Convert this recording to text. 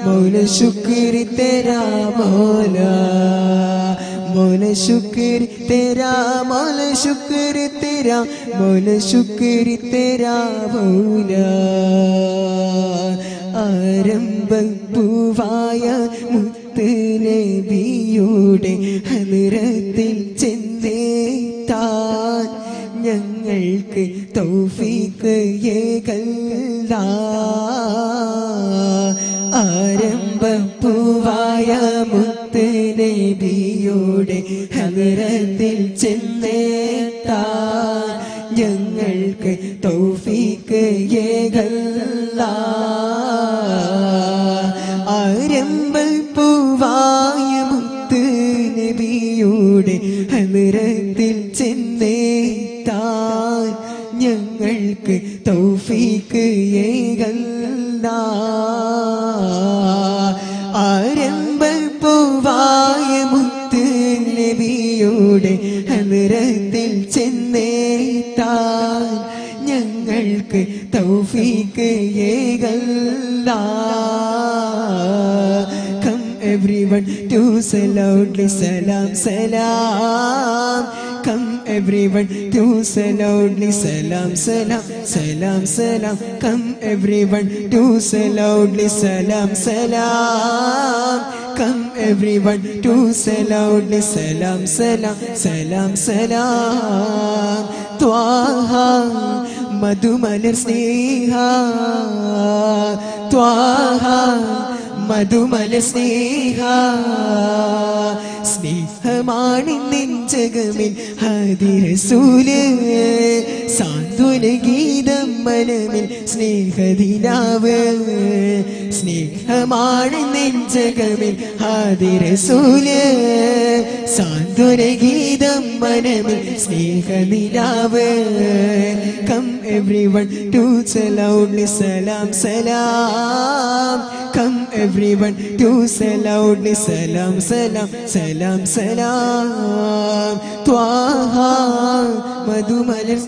मौला शुक्र तेरा मौला मौला शुक्र तेरा मौला शुक्र तेरा मौला शुक्र तेरा मौला ആരംഭപ്പൂവായ മുത്ത് നബിയുടെ ഹദ്റത്തിൽ ചെന്നെത്താൻ ഞങ്ങൾക്ക് തൗഫീഖ് ഏകല്ലാ ആരംഭപ്പൂവായ മുത്ത് നബിയുടെ ഹദ്റത്തിൽ ചെന്നെത്താൻ ഞങ്ങൾക്ക് തൗഫീഖ് ഏകല്ലാ ആരംഭപ്പൂവായ മുത്ത് നബിയുടെ ഹദ്റത്തിൽ ചെന്നെത്താൻ ഞങ്ങൾക്ക് തൗഫീഖ് ഏകല്ലാ ആരംഭപ്പൂവായ മുത്ത് നബിയുടെ ഹദ്റത്തിൽ ചെന്നെത്താൻ ഞങ്ങൾക്ക് തൗഫീഖ് ഏകല്ലാ Come everyone to say loudly salam salam Come everyone to say loudly salam salam salam salam Come everyone to say loudly salam salam Come everyone to say loudly salam salam salam salam Twaha മധുമലർ സ്നേഹ ത്വാഹ മധുമലർ സ്നേഹ സ്നേഹമാണ് നെഞ്ചകമിൽ ഹദി റസൂല് സാന്ത്വന ഗീതം മനമിൽ സ്നേഹദിനാവ് സ്നേഹമാണ് നെഞ്ചകമിൽ ഹദി റസൂല് സാന്ത്വന ഗീതം മനമിൽ സ്നേഹദിനാവ് Come everyone to say loudly salam salam Come everyone to say loudly salam salam salam salam Twaha madhumalar